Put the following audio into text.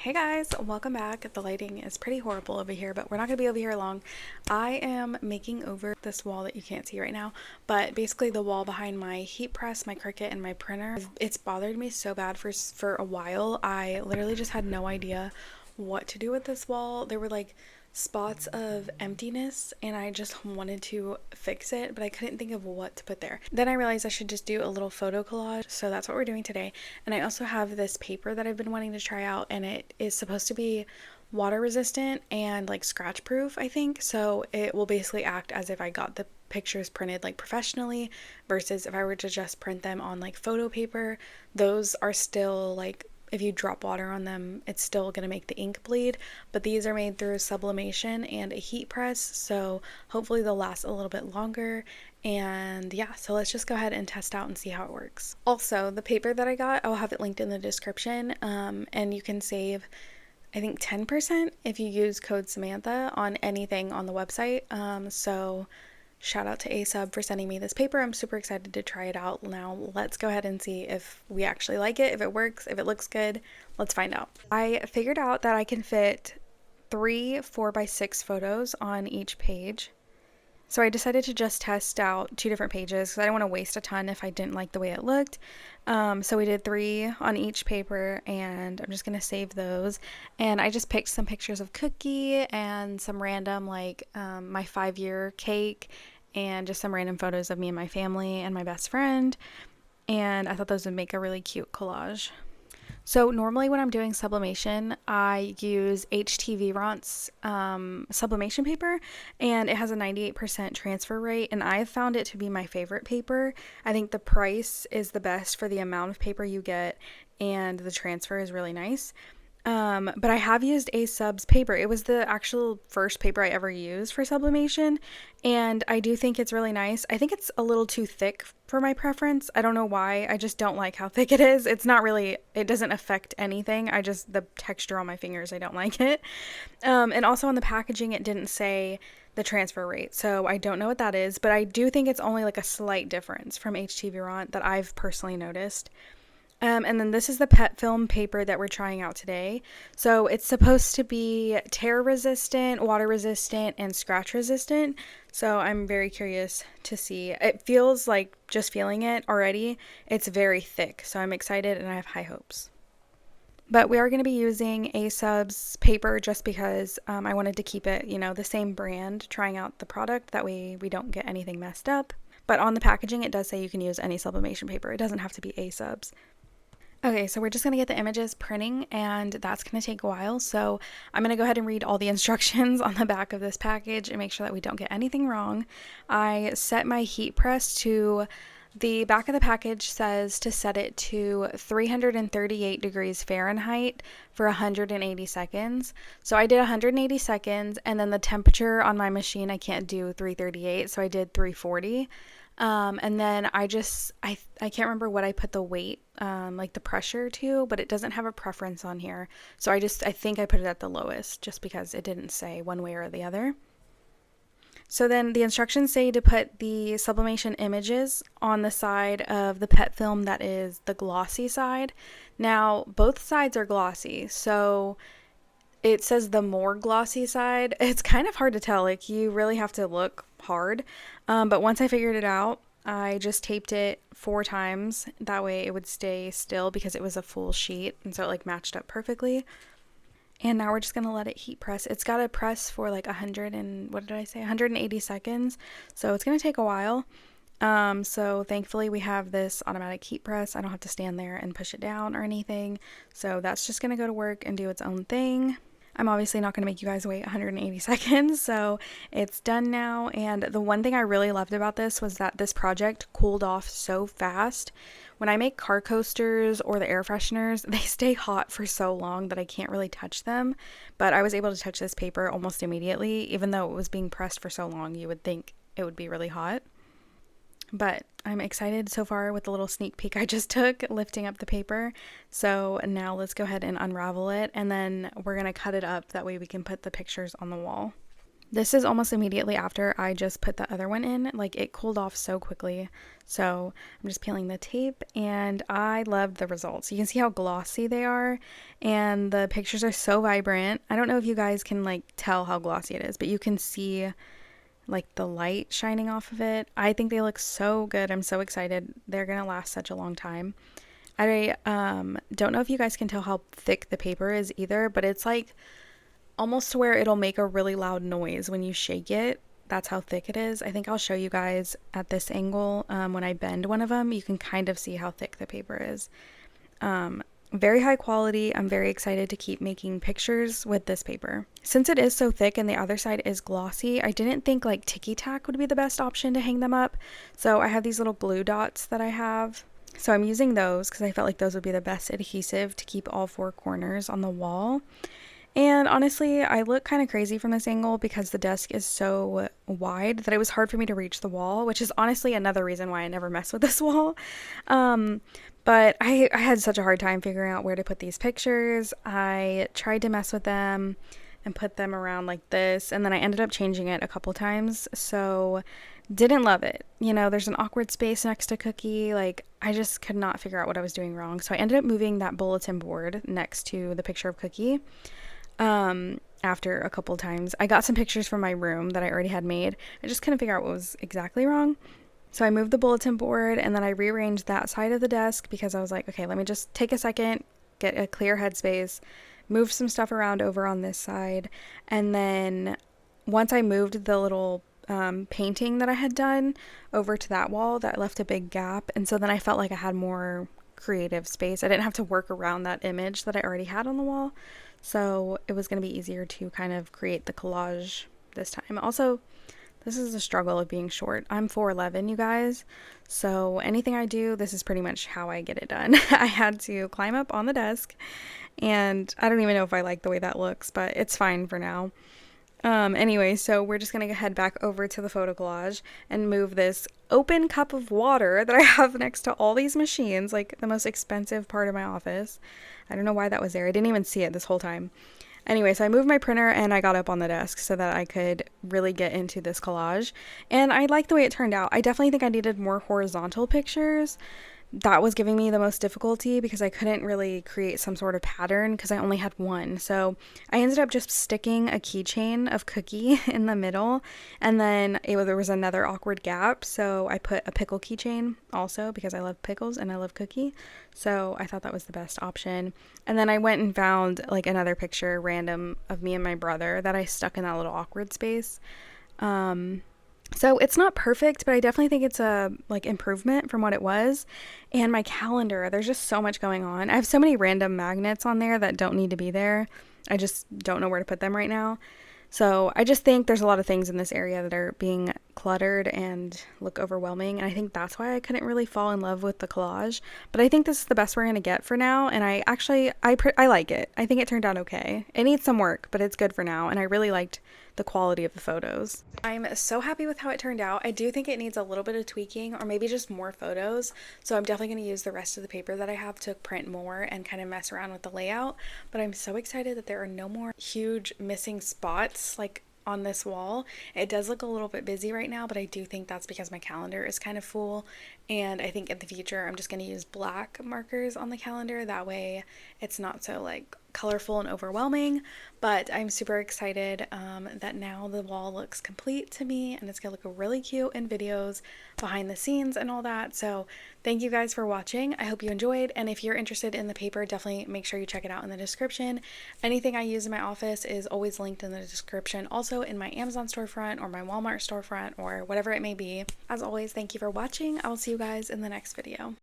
Hey guys, welcome back. The lighting is pretty horrible over here, but we're not going to be over here long. I am making over this wall that you can't see right now, but basically the wall behind my heat press, my Cricut, and my printer. It's bothered me so bad for a while. I literally just had no idea what to do with this wall. There were like spots of emptiness and I just wanted to fix it, but I couldn't think of what to put there. Then I realized I should just do a little photo collage, so that's what we're doing today. And I also have this paper that I've been wanting to try out, and it is supposed to be water resistant and like scratch proof, I think. So it will basically act as if I got the pictures printed like professionally versus if I were to just print them on like photo paper. Those are still like, if you drop water on them, it's still going to make the ink bleed, but these are made through sublimation and a heat press, so hopefully they'll last a little bit longer. And yeah, so let's just go ahead and test out and see how it works. Also, the paper that I got, I'll have it linked in the description, and you can save I think 10% if you use code Samantha on anything on the website. So shout out to ASub for sending me this paper. I'm super excited to try it out. Now let's go ahead and see if we actually like it, if it works, if it looks good. Let's find out. I figured out that I can fit 3 4x6 photos on each page. So I decided to just test out 2 different pages because I don't want to waste a ton if I didn't like the way it looked. So we did 3 on each paper, and I'm just going to save those. And I just picked some pictures of Cookie and some random like my 5-year cake and just some random photos of me and my family and my best friend. And I thought those would make a really cute collage. So normally when I'm doing sublimation, I use HTV Ront's sublimation paper, and it has a 98% transfer rate, and I've found it to be my favorite paper. I think the price is the best for the amount of paper you get, and the transfer is really nice. But I have used ASub's paper. It was the actual first paper I ever used for sublimation, and I do think it's really nice. I think it's a little too thick for my preference. I don't know why. I just don't like how thick it is. It's not really, it doesn't affect anything. The texture on my fingers, I don't like it. And also on the packaging, it didn't say the transfer rate, so I don't know what that is, but I do think it's only like a slight difference from HTV Ront that I've personally noticed. And then this is the pet film paper that we're trying out today. So it's supposed to be tear resistant, water resistant, and scratch resistant. So I'm very curious to see. It feels like, just feeling it already, it's very thick. So I'm excited and I have high hopes. But we are going to be using ASub's paper just because I wanted to keep it, the same brand, trying out the product. That way we don't get anything messed up. But on the packaging, it does say you can use any sublimation paper. It doesn't have to be ASub's. Okay, so we're just going to get the images printing, and that's going to take a while. So I'm going to go ahead and read all the instructions on the back of this package and make sure that we don't get anything wrong. I set my heat press to, the back of the package says to set it to 338 degrees Fahrenheit for 180 seconds. So I did 180 seconds, and then the temperature on my machine, I can't do 338, so I did 340. And then I can't remember what I put the weight, like the pressure to, but it doesn't have a preference on here. So I think I put it at the lowest just because it didn't say one way or the other. So then the instructions say to put the sublimation images on the side of the pet film that is the glossy side. Now, both sides are glossy, so it says the more glossy side. It's kind of hard to tell, like you really have to look hard. But once I figured it out, I just taped it 4 times. That way it would stay still because it was a full sheet, and so it like matched up perfectly. And now we're just gonna let it heat press. It's gotta press for like 180 seconds. So it's gonna take a while. So thankfully we have this automatic heat press. I don't have to stand there and push it down or anything. So that's just gonna go to work and do its own thing. I'm obviously not going to make you guys wait 180 seconds, so it's done now. And the one thing I really loved about this was that this project cooled off so fast. When I make car coasters or the air fresheners, they stay hot for so long that I can't really touch them. But I was able to touch this paper almost immediately, even though it was being pressed for so long. You would think it would be really hot. But I'm excited so far with the little sneak peek I just took lifting up the paper. So now let's go ahead and unravel it, and then we're going to cut it up. That way we can put the pictures on the wall. This is almost immediately after I just put the other one in. Like, it cooled off so quickly. So I'm just peeling the tape, and I loved the results. You can see how glossy they are, and the pictures are so vibrant. I don't know if you guys can like tell how glossy it is, but you can see like the light shining off of it. I think they look so good. I'm so excited. They're gonna last such a long time. I don't know if you guys can tell how thick the paper is either, but it's like almost to where it'll make a really loud noise when you shake it. That's how thick it is. I think I'll show you guys at this angle when I bend one of them. You can kind of see how thick the paper is. Very high quality. I'm very excited to keep making pictures with this paper. Since it is so thick and the other side is glossy, I didn't think like ticky tack would be the best option to hang them up. So I have these little glue dots that I have. So I'm using those because I felt like those would be the best adhesive to keep all four corners on the wall. And honestly, I look kind of crazy from this angle because the desk is so wide that it was hard for me to reach the wall, which is honestly another reason why I never mess with this wall. But I had such a hard time figuring out where to put these pictures. I tried to mess with them and put them around like this, and then I ended up changing it a couple times, so didn't love it. You know, there's an awkward space next to Cookie. Like, I just could not figure out what I was doing wrong. So I ended up moving that bulletin board next to the picture of Cookie. After a couple times, I got some pictures from my room that I already had made. I just couldn't figure out what was exactly wrong. So I moved the bulletin board, and then I rearranged that side of the desk because I was like, okay, let me just take a second, get a clear headspace, move some stuff around over on this side. And then once I moved the little painting that I had done over to that wall, that left a big gap. And so then I felt like I had more creative space. I didn't have to work around that image that I already had on the wall. So it was going to be easier to kind of create the collage this time. Also, this is a struggle of being short. I'm 4'11", you guys. So anything I do, this is pretty much how I get it done. I had to climb up on the desk, and I don't even know if I like the way that looks, but it's fine for now. Anyway, so we're just gonna head back over to the photo collage and move this open cup of water that I have next to all these machines, like the most expensive part of my office. I don't know why that was there. I didn't even see it this whole time. Anyway, so I moved my printer and I got up on the desk so that I could really get into this collage. And I like the way it turned out. I definitely think I needed more horizontal pictures. That was giving me the most difficulty because I couldn't really create some sort of pattern because I only had one. So I ended up just sticking a keychain of Cookie in the middle, and then there was another awkward gap, so I put a pickle keychain also because I love pickles and I love Cookie. So I thought that was the best option. And then I went and found like another picture random of me and my brother that I stuck in that little awkward space. So it's not perfect, but I definitely think it's a like improvement from what it was. And my calendar, there's just so much going on. I have so many random magnets on there that don't need to be there. I just don't know where to put them right now. So I just think there's a lot of things in this area that are being cluttered and look overwhelming. And I think that's why I couldn't really fall in love with the collage. But I think this is the best we're going to get for now. And I like it. I think it turned out okay. It needs some work, but it's good for now. And I really liked the quality of the photos. I'm so happy with how it turned out. I do think it needs a little bit of tweaking or maybe just more photos. So I'm definitely going to use the rest of the paper that I have to print more and kind of mess around with the layout. But I'm so excited that there are no more huge missing spots like on this wall. It does look a little bit busy right now, but I do think that's because my calendar is kind of full, and I think in the future I'm just going to use black markers on the calendar. That way it's not so like colorful and overwhelming. But I'm super excited that now the wall looks complete to me, and it's gonna look really cute in videos behind the scenes and all that. So thank you guys for watching. I hope you enjoyed, and if you're interested in the paper, definitely make sure you check it out in the description. Anything I use in my office is always linked in the description, also in my Amazon storefront or my Walmart storefront or whatever it may be. As always, thank you for watching. I'll see you guys in the next video.